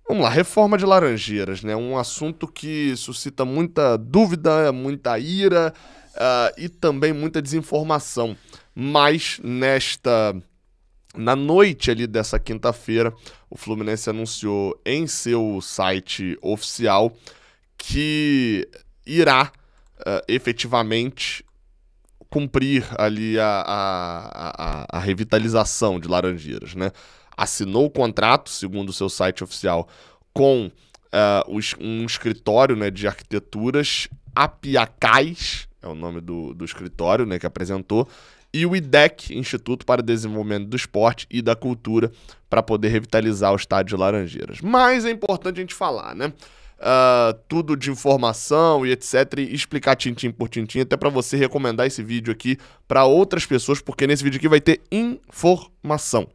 Vamos lá, reforma de Laranjeiras, né? Um assunto que suscita muita dúvida, muita ira, e também muita desinformação. Mas na noite ali dessa quinta-feira, o Fluminense anunciou em seu site oficial que irá efetivamente cumprir ali a revitalização de Laranjeiras, né? Assinou o contrato, segundo o seu site oficial, com um escritório, né, de arquiteturas, Apiacais, é o nome do escritório, né, que apresentou, e o IDEC, Instituto para o Desenvolvimento do Esporte e da Cultura, para poder revitalizar o estádio de Laranjeiras. Mas é importante a gente falar, né? Tudo de informação e etc, e explicar tintim por tintim, até para você recomendar esse vídeo aqui para outras pessoas, porque nesse vídeo aqui vai ter informação.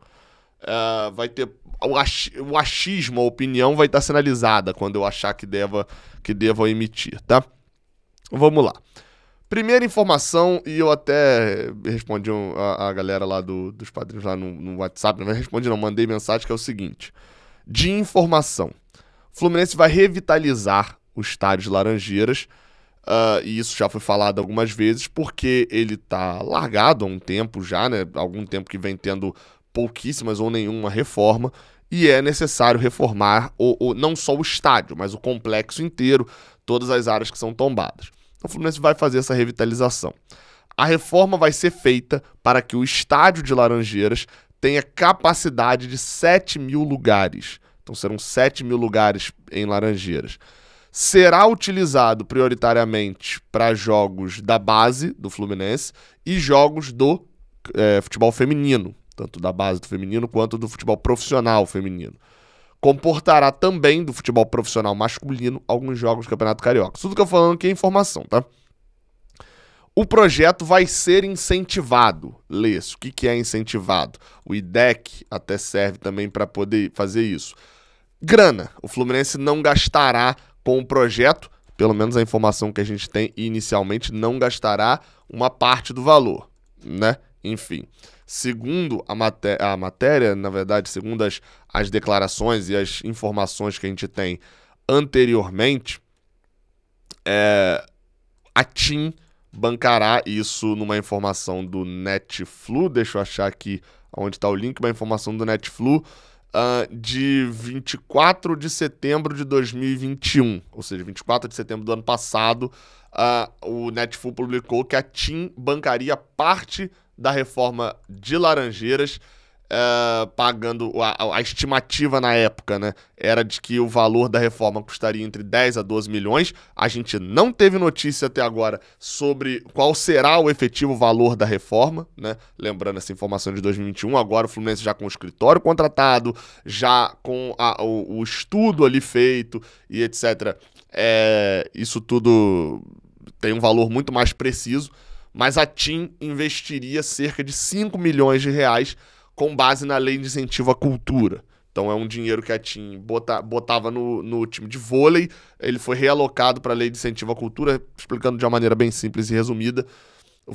Vai ter o achismo, a opinião vai estar sinalizada quando eu achar que deva emitir, tá? Vamos lá. Primeira informação, e eu até respondi a galera lá dos padrinhos lá no WhatsApp, não respondi não, mandei mensagem, que é o seguinte: de informação. O Fluminense vai revitalizar o estádio de Laranjeiras, e isso já foi falado algumas vezes, porque ele tá largado há um tempo já, né? Algum tempo que vem tendo pouquíssimas ou nenhuma reforma, e é necessário reformar não só o estádio, mas o complexo inteiro, todas as áreas que são tombadas. Então o Fluminense vai fazer essa revitalização. A reforma vai ser feita para que o estádio de Laranjeiras tenha capacidade de 7.000 lugares. Então serão 7.000 lugares em Laranjeiras. Será utilizado prioritariamente para jogos da base do Fluminense e jogos do futebol feminino, tanto da base do feminino quanto do futebol profissional feminino. Comportará também do futebol profissional masculino alguns jogos do Campeonato Carioca. Tudo que eu tô falando aqui é informação, tá? O projeto vai ser incentivado. Lê-se. O que é incentivado? O IDEC até serve também para poder fazer isso. Grana. O Fluminense não gastará com o projeto, pelo menos a informação que a gente tem inicialmente, não gastará uma parte do valor, né? Enfim, segundo a matéria, na verdade, segundo as declarações e as informações que a gente tem anteriormente, a TIM bancará isso numa informação do Netflu, deixa eu achar aqui onde está o link, uma informação do Netflu, de 24 de setembro de 2021, ou seja, 24 de setembro do ano passado, o Netflu publicou que a TIM bancaria parte da reforma de Laranjeiras, pagando a estimativa na época, né, era de que o valor da reforma custaria entre 10 a 12 milhões. A gente não teve notícia até agora sobre qual será o efetivo valor da reforma, né? Lembrando essa informação de 2021, agora o Fluminense já com o escritório contratado, já com o estudo ali feito e etc. Isso tudo tem um valor muito mais preciso, mas a TIM investiria cerca de 5 milhões de reais com base na Lei de Incentivo à Cultura. Então é um dinheiro que a TIM botava no time de vôlei, ele foi realocado para a Lei de Incentivo à Cultura, explicando de uma maneira bem simples e resumida.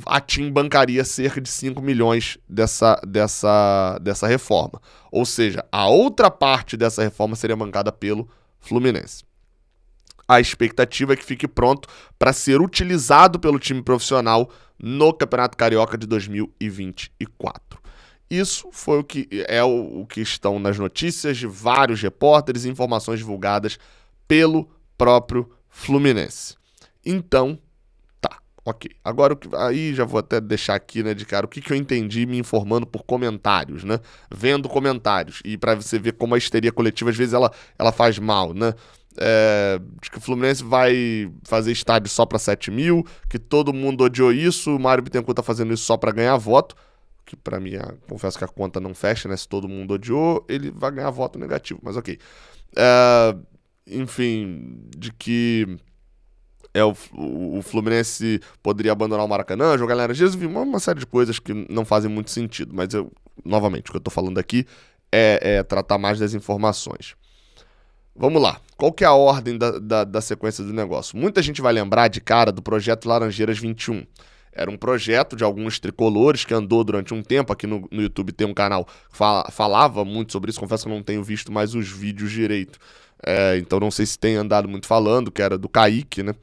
A TIM bancaria cerca de 5 milhões dessa reforma. Ou seja, a outra parte dessa reforma seria bancada pelo Fluminense. A expectativa é que fique pronto para ser utilizado pelo time profissional no Campeonato Carioca de 2024. Isso foi o que estão nas notícias de vários repórteres e informações divulgadas pelo próprio Fluminense. Então, tá, ok. Agora, aí já vou até deixar aqui, né, de cara, o que eu entendi me informando por comentários, né? Vendo comentários. E para você ver como a histeria coletiva, às vezes, ela faz mal, né? De que o Fluminense vai fazer estádio só para 7.000, que todo mundo odiou isso, o Mário Bittencourt tá fazendo isso só para ganhar voto, que pra mim, confesso que a conta não fecha, né? Se todo mundo odiou, ele vai ganhar voto negativo, mas ok. Enfim, de que o Fluminense poderia abandonar o Maracanã, jogar em Laranjeiras, uma série de coisas que não fazem muito sentido, mas novamente, o que eu tô falando aqui é tratar mais das informações. Vamos lá, qual que é a ordem da sequência do negócio? Muita gente vai lembrar de cara do projeto Laranjeiras 21. Era um projeto de alguns tricolores que andou durante um tempo. Aqui no YouTube tem um canal que falava muito sobre isso. Confesso que eu não tenho visto mais os vídeos direito. Então não sei se tem andado muito falando, que era do Kaique, né?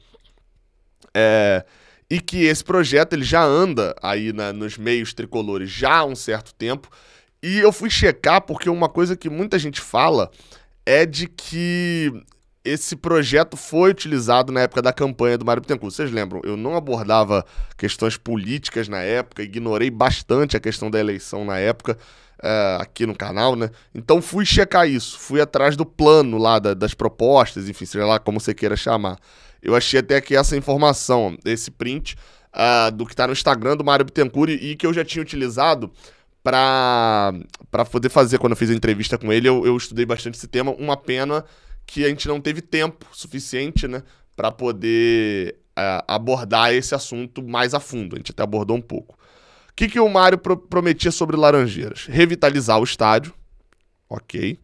E que esse projeto ele já anda aí nos meios tricolores já há um certo tempo. E eu fui checar porque uma coisa que muita gente fala é de que esse projeto foi utilizado na época da campanha do Mário Bittencourt. Vocês lembram? Eu não abordava questões políticas na época, ignorei bastante a questão da eleição na época, aqui no canal, né? Então fui checar isso, fui atrás do plano lá das propostas, enfim, seja lá como você queira chamar. Eu achei até aqui essa informação, esse print do que tá no Instagram do Mário Bittencourt e que eu já tinha utilizado para poder fazer, quando eu fiz a entrevista com ele, eu estudei bastante esse tema. Uma pena que a gente não teve tempo suficiente, né, para poder abordar esse assunto mais a fundo. A gente até abordou um pouco. O que o Mário prometia sobre Laranjeiras? Revitalizar o estádio, ok.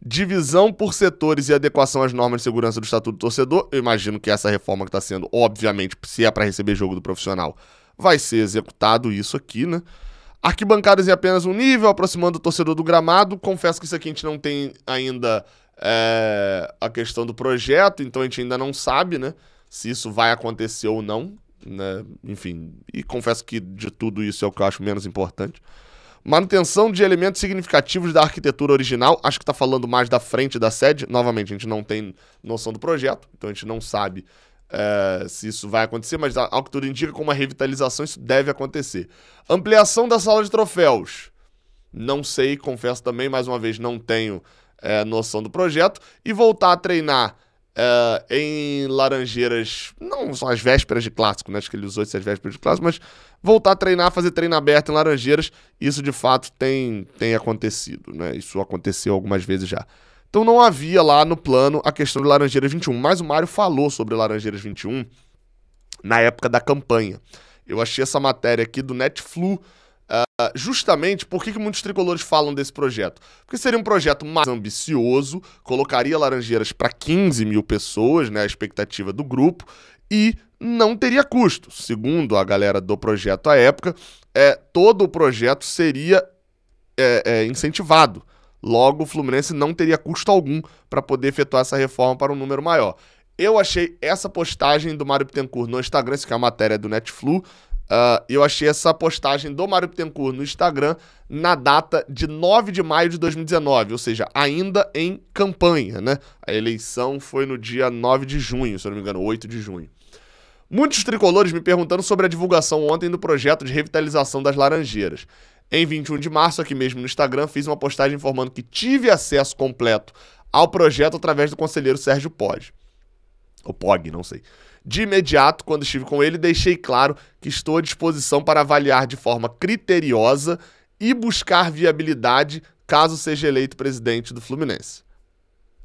Divisão por setores e adequação às normas de segurança do Estatuto do Torcedor. Eu imagino que essa reforma que está sendo, obviamente, se é para receber jogo do profissional, vai ser executado isso aqui, né? Arquibancadas em apenas um nível, aproximando o torcedor do gramado. Confesso que isso aqui a gente não tem ainda a questão do projeto, então a gente ainda não sabe, né, se isso vai acontecer ou não, né? Enfim, e confesso que de tudo isso é o que eu acho menos importante. Manutenção de elementos significativos da arquitetura original. Acho que está falando mais da frente da sede. Novamente, a gente não tem noção do projeto, então a gente não sabe se isso vai acontecer, mas ao que tudo indica, com uma revitalização, isso deve acontecer. Ampliação da sala de troféus. Não sei, confesso também, mais uma vez, não tenho noção do projeto. E voltar a treinar em Laranjeiras, não são as vésperas de clássico, né? Acho que ele usou essas vésperas de clássico, mas voltar a treinar, fazer treino aberto em Laranjeiras, isso de fato tem acontecido, né? Isso aconteceu algumas vezes já. Então não havia lá no plano a questão de Laranjeiras 21, mas o Mário falou sobre Laranjeiras 21 na época da campanha. Eu achei essa matéria aqui do Netflu, justamente porque muitos tricolores falam desse projeto. Porque seria um projeto mais ambicioso, colocaria Laranjeiras para 15 mil pessoas, né, a expectativa do grupo, e não teria custo. Segundo a galera do projeto à época, todo o projeto seria incentivado. Logo, o Fluminense não teria custo algum para poder efetuar essa reforma para um número maior. Eu achei essa postagem do Mário Bittencourt no Instagram, isso que é a matéria do Netflu, eu achei essa postagem do Mário Bittencourt no Instagram na data de 9 de maio de 2019, ou seja, ainda em campanha, né? A eleição foi no dia 9 de junho, se eu não me engano, 8 de junho. Muitos tricolores me perguntando sobre a divulgação ontem do projeto de revitalização das Laranjeiras. Em 21 de março, aqui mesmo no Instagram, fiz uma postagem informando que tive acesso completo ao projeto através do conselheiro Sérgio Pog. Ou Pog, não sei. De imediato, quando estive com ele, deixei claro que estou à disposição para avaliar de forma criteriosa e buscar viabilidade caso seja eleito presidente do Fluminense.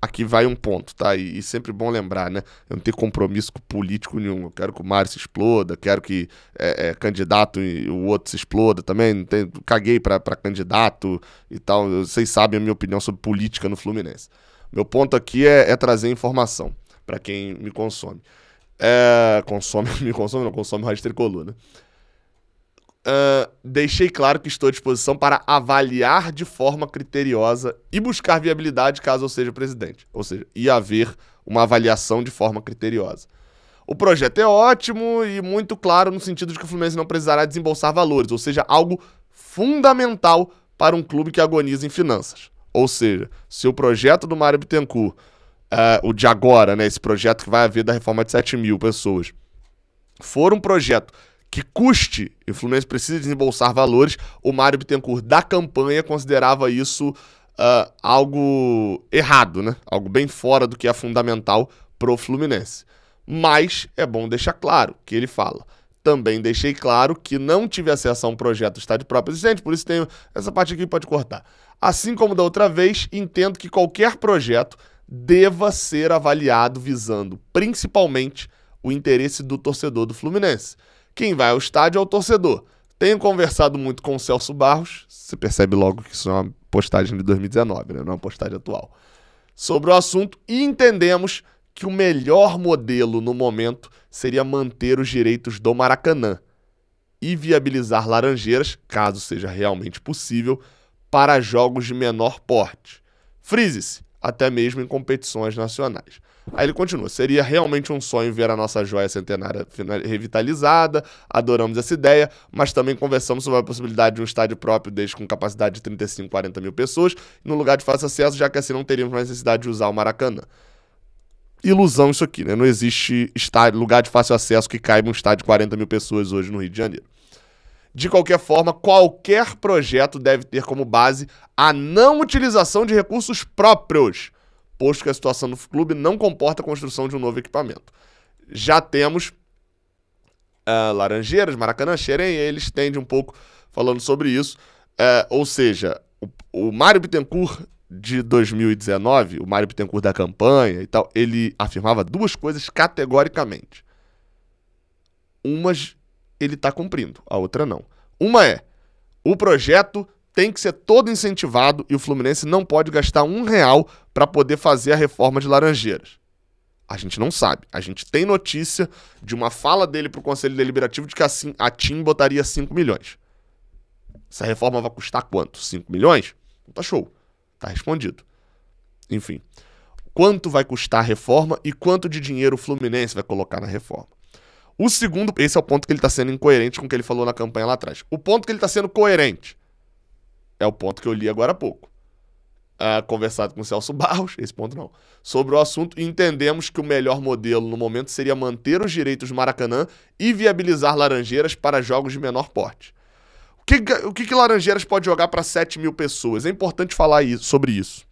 Aqui vai um ponto, tá? E sempre bom lembrar, né? Eu não tenho compromisso político nenhum. Eu quero que o Mário se exploda, quero que candidato e o outro se exploda também. Não tenho, caguei pra candidato e tal. Vocês sabem a minha opinião sobre política no Fluminense. Meu ponto aqui é trazer informação para quem me consome. Consome Rádio Tricolor, né? Deixei claro que estou à disposição para avaliar de forma criteriosa e buscar viabilidade caso eu seja presidente. Ou seja, ia haver uma avaliação de forma criteriosa. O projeto é ótimo e muito claro no sentido de que o Fluminense não precisará desembolsar valores, ou seja, algo fundamental para um clube que agoniza em finanças. Ou seja, se o projeto do Mário Bittencourt, o de agora, né, esse projeto que vai haver da reforma de 7 mil pessoas, for um projeto que custe, e o Fluminense precisa desembolsar valores, o Mário Bittencourt da campanha considerava isso algo errado, né? Algo bem fora do que é fundamental pro Fluminense. Mas é bom deixar claro que ele fala. Também deixei claro que não tive acesso a um projeto do estádio próprio existente, por isso tenho essa parte aqui, pode cortar. Assim como da outra vez, entendo que qualquer projeto deva ser avaliado visando principalmente o interesse do torcedor do Fluminense. Quem vai ao estádio é o torcedor. Tenho conversado muito com o Celso Barros, você percebe logo que isso é uma postagem de 2019, né? Não é uma postagem atual, sobre o assunto, e entendemos que o melhor modelo no momento seria manter os direitos do Maracanã e viabilizar Laranjeiras, caso seja realmente possível, para jogos de menor porte. Frise-se, até mesmo em competições nacionais. Aí ele continua: seria realmente um sonho ver a nossa joia centenária revitalizada, adoramos essa ideia, mas também conversamos sobre a possibilidade de um estádio próprio, desde com capacidade de 35, 40 mil pessoas, no lugar de fácil acesso, já que assim não teríamos mais necessidade de usar o Maracanã. Ilusão isso aqui, né? Não existe lugar de fácil acesso que caiba um estádio de 40 mil pessoas hoje no Rio de Janeiro. De qualquer forma, qualquer projeto deve ter como base a não utilização de recursos próprios, posto que a situação do clube não comporta a construção de um novo equipamento. Já temos Laranjeiras, Maracanã, Xerém, ele estende um pouco falando sobre isso. Ou seja, o Mário Bittencourt de 2019, o Mário Bittencourt da campanha e tal, ele afirmava duas coisas categoricamente. Umas ele está cumprindo, a outra não. Uma é: o projeto tem que ser todo incentivado e o Fluminense não pode gastar R$1 para poder fazer a reforma de Laranjeiras. A gente não sabe. A gente tem notícia de uma fala dele para o Conselho Deliberativo de que assim a TIM botaria 5 milhões. Essa reforma vai custar quanto? 5 milhões? Tá show. Tá respondido. Enfim. Quanto vai custar a reforma e quanto de dinheiro o Fluminense vai colocar na reforma? O segundo, esse é o ponto que ele está sendo incoerente com o que ele falou na campanha lá atrás. O ponto que ele está sendo coerente é o ponto que eu li agora há pouco. Conversado com o Celso Barros, esse ponto não, sobre o assunto, e entendemos que o melhor modelo no momento seria manter os direitos do Maracanã e viabilizar Laranjeiras para jogos de menor porte. O que Laranjeiras pode jogar para 7 mil pessoas? É importante falar sobre isso.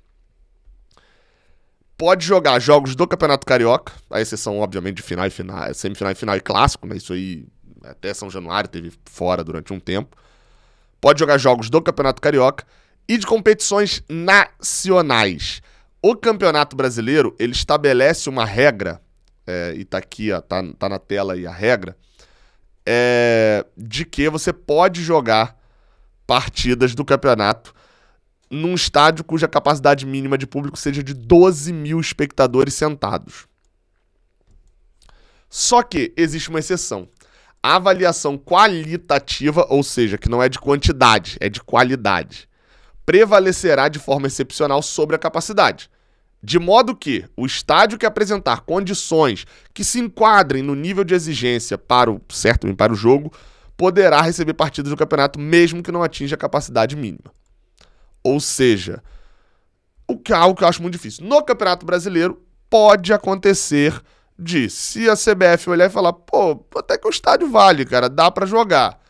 Pode jogar jogos do Campeonato Carioca, a exceção, obviamente, de semifinal e final e clássico, né? Isso aí até São Januário teve fora durante um tempo. Pode jogar jogos do Campeonato Carioca e de competições nacionais. O Campeonato Brasileiro, ele estabelece uma regra, e tá aqui, ó, tá na tela aí a regra, de que você pode jogar partidas do campeonato num estádio cuja capacidade mínima de público seja de 12 mil espectadores sentados. Só que existe uma exceção. A avaliação qualitativa, ou seja, que não é de quantidade, é de qualidade, prevalecerá de forma excepcional sobre a capacidade. De modo que o estádio que apresentar condições que se enquadrem no nível de exigência para o jogo poderá receber partidas do campeonato mesmo que não atinja a capacidade mínima. Ou seja, algo que eu acho muito difícil. No Campeonato Brasileiro, pode acontecer se a CBF olhar e falar: pô, até que o estádio vale, cara, dá pra jogar.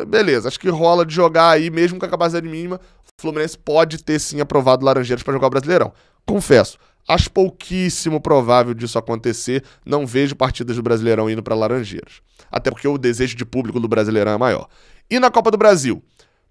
Beleza, acho que rola de jogar aí, mesmo com a capacidade mínima. O Fluminense pode ter sim aprovado Laranjeiras para jogar o Brasileirão. Confesso, acho pouquíssimo provável disso acontecer. Não vejo partidas do Brasileirão indo para Laranjeiras. Até porque o desejo de público do Brasileirão é maior. E na Copa do Brasil?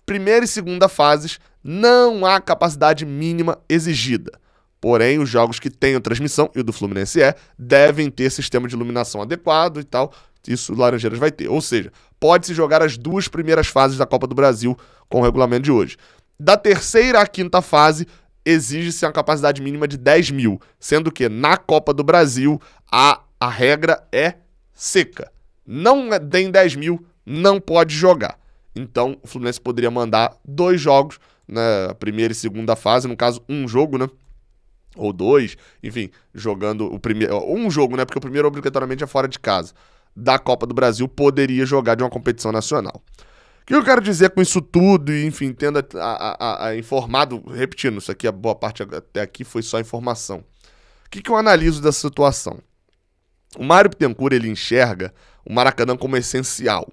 Primeira e segunda fases, não há capacidade mínima exigida. Porém, os jogos que tenham transmissão, e o do Fluminense devem ter sistema de iluminação adequado e tal. Isso o Laranjeiras vai ter. Ou seja, pode-se jogar as duas primeiras fases da Copa do Brasil com o regulamento de hoje. Da terceira à quinta fase, exige-se uma capacidade mínima de 10 mil, sendo que na Copa do Brasil a regra é seca. Não tem 10 mil, não pode jogar. Então, o Fluminense poderia mandar 2 jogos, né, primeira e segunda fase, no caso, um jogo, né, ou 2, enfim, jogando o primeiro, um jogo, né, porque o primeiro obrigatoriamente é fora de casa, da Copa do Brasil, poderia jogar de uma competição nacional. O que eu quero dizer com isso tudo, e enfim, tendo informado, repetindo, isso aqui, a boa parte até aqui foi só informação. O que eu analiso dessa situação? O Mário Bittencourt, ele enxerga o Maracanã como essencial.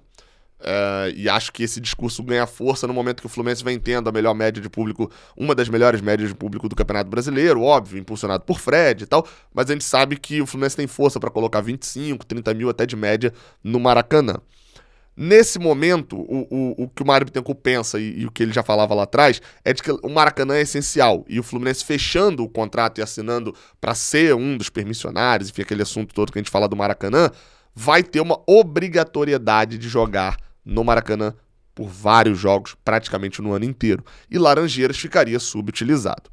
E acho que esse discurso ganha força no momento que o Fluminense vem tendo a melhor média de público, uma das melhores médias de público do Campeonato Brasileiro, óbvio, impulsionado por Fred e tal, mas a gente sabe que o Fluminense tem força para colocar 25, 30 mil até de média no Maracanã. Nesse momento, o que o Mário Bittencourt pensa e o que ele já falava lá atrás é de que o Maracanã é essencial, e o Fluminense fechando o contrato e assinando para ser um dos permissionários, enfim, aquele assunto todo que a gente fala do Maracanã, vai ter uma obrigatoriedade de jogar no Maracanã por vários jogos, praticamente no ano inteiro. E Laranjeiras ficaria subutilizado.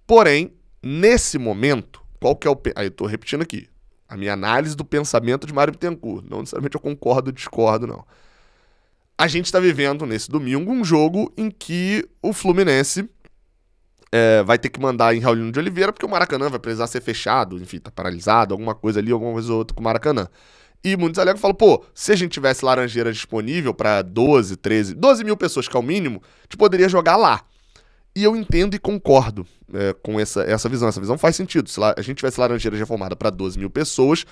Porém, nesse momento, qual que é o... Aí eu tô repetindo aqui. A minha análise do pensamento de Mário Bittencourt. Não necessariamente eu concordo ou discordo, não. A gente está vivendo, nesse domingo, um jogo em que o Fluminense vai ter que mandar em Raulino de Oliveira, porque o Maracanã vai precisar ser fechado, enfim, tá paralisado, alguma coisa ali, alguma coisa ou outra com o Maracanã. E muitos alegam e falam, pô, se a gente tivesse Laranjeiras disponível para 12, 13, 12 mil pessoas, que é o mínimo, a gente poderia jogar lá. E eu entendo e concordo com essa visão. Essa visão faz sentido. Se a gente tivesse Laranjeiras reformada para 12 mil pessoas,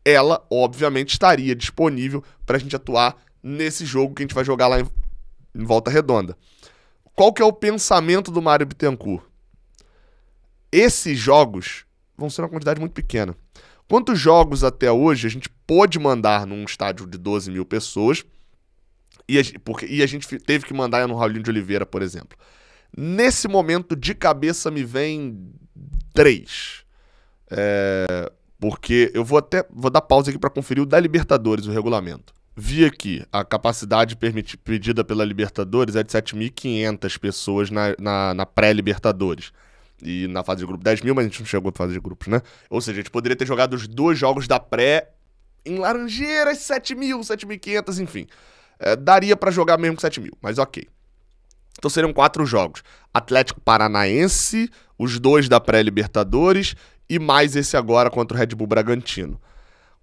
ela, obviamente, estaria disponível para a gente atuar nesse jogo que a gente vai jogar lá em Volta Redonda. Qual que é o pensamento do Mário Bittencourt? Esses jogos vão ser uma quantidade muito pequena. Quantos jogos até hoje a gente pôde mandar num estádio de 12 mil pessoas e a gente teve que mandar no Raulino de Oliveira, por exemplo? Nesse momento, de cabeça, me vem 3. Porque eu vou dar pausa aqui para conferir o da Libertadores, o regulamento. Vi aqui, a capacidade pedida pela Libertadores é de 7.500 pessoas na pré-Libertadores. E na fase de grupo 10 mil, mas a gente não chegou à fase de grupos, né? Ou seja, a gente poderia ter jogado os 2 jogos da pré em Laranjeiras, 7.000, 7.500, enfim. Daria pra jogar mesmo com 7.000, mas ok. Então seriam 4 jogos. Atlético Paranaense, os 2 da pré-Libertadores e mais esse agora contra o Red Bull Bragantino.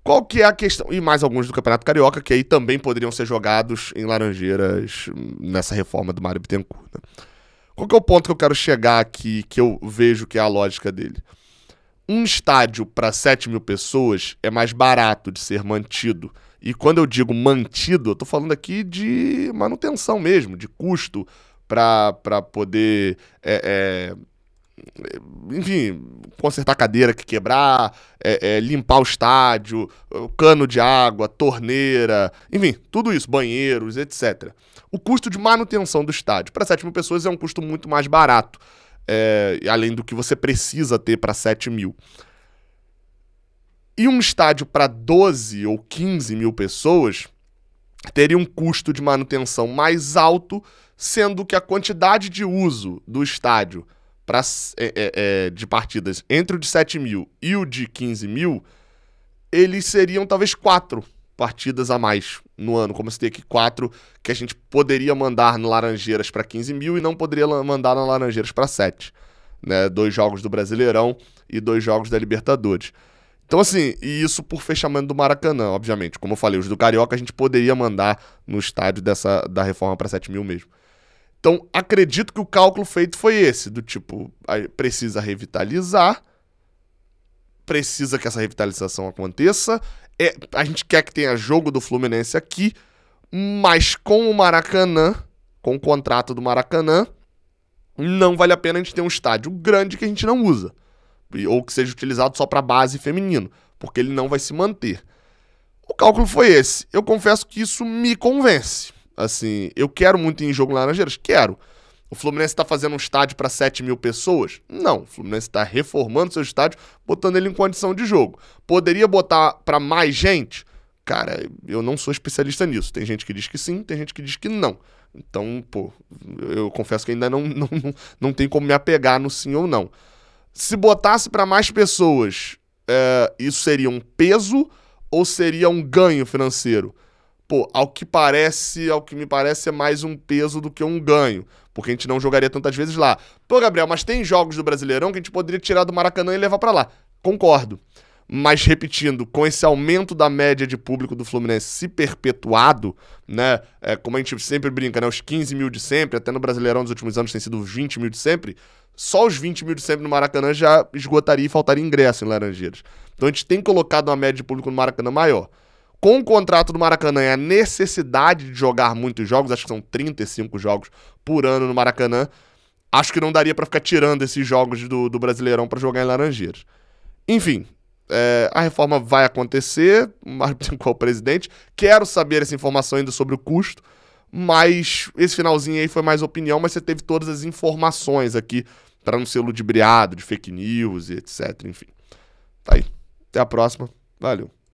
Qual que é a questão? E mais alguns do Campeonato Carioca, que aí também poderiam ser jogados em Laranjeiras nessa reforma do Mário Bittencourt, né? Qual que é o ponto que eu quero chegar aqui, que eu vejo que é a lógica dele? Um estádio para 7 mil pessoas é mais barato de ser mantido. E quando eu digo mantido, eu tô falando aqui de manutenção mesmo, de custo para poder, enfim, consertar a cadeira que quebrar, limpar o estádio, cano de água, torneira, enfim, tudo isso, banheiros, etc. O custo de manutenção do estádio para 7 mil pessoas é um custo muito mais barato, além do que você precisa ter para 7 mil. E um estádio para 12 ou 15 mil pessoas teria um custo de manutenção mais alto, sendo que a quantidade de uso do estádio de partidas entre o de 7 mil e o de 15 mil, eles seriam talvez 4 partidas a mais no ano, como se tem aqui 4 que a gente poderia mandar no Laranjeiras para 15 mil e não poderia mandar no Laranjeiras para 7. Né? 2 jogos do Brasileirão e 2 jogos da Libertadores. Então assim, e isso por fechamento do Maracanã, obviamente. Como eu falei, os do Carioca a gente poderia mandar no estádio da reforma para 7 mil mesmo. Então, acredito que o cálculo feito foi esse, do tipo, precisa revitalizar, precisa que essa revitalização aconteça, a gente quer que tenha jogo do Fluminense aqui, mas com o Maracanã, com o contrato do Maracanã, não vale a pena a gente ter um estádio grande que a gente não usa, ou que seja utilizado só para base feminino, porque ele não vai se manter. O cálculo foi esse. Eu confesso que isso me convence. Assim, eu quero muito ir em jogo em Laranjeiras? Quero. O Fluminense está fazendo um estádio para 7 mil pessoas? Não. O Fluminense está reformando seu estádio, botando ele em condição de jogo. Poderia botar para mais gente? Cara, eu não sou especialista nisso. Tem gente que diz que sim, tem gente que diz que não. Então, pô, eu confesso que ainda não tem como me apegar no sim ou não. Se botasse para mais pessoas, isso seria um peso ou seria um ganho financeiro? Pô, ao que me parece é mais um peso do que um ganho, porque a gente não jogaria tantas vezes lá. Pô, Gabriel, mas tem jogos do Brasileirão que a gente poderia tirar do Maracanã e levar pra lá. Concordo. Mas, repetindo, com esse aumento da média de público do Fluminense se perpetuado, né, como a gente sempre brinca, né, os 15 mil de sempre, até no Brasileirão dos últimos anos tem sido os 20 mil de sempre, só os 20 mil de sempre no Maracanã já esgotaria e faltaria ingresso em Laranjeiras. Então a gente tem colocado uma média de público no Maracanã maior. Com o contrato do Maracanã e a necessidade de jogar muitos jogos, acho que são 35 jogos por ano no Maracanã, acho que não daria pra ficar tirando esses jogos do Brasileirão pra jogar em Laranjeiras. Enfim, a reforma vai acontecer, o Mário Bittencourt é o presidente, quero saber essa informação ainda sobre o custo, mas esse finalzinho aí foi mais opinião, mas você teve todas as informações aqui pra não ser ludibriado de fake news e etc, enfim. Tá aí, até a próxima, valeu.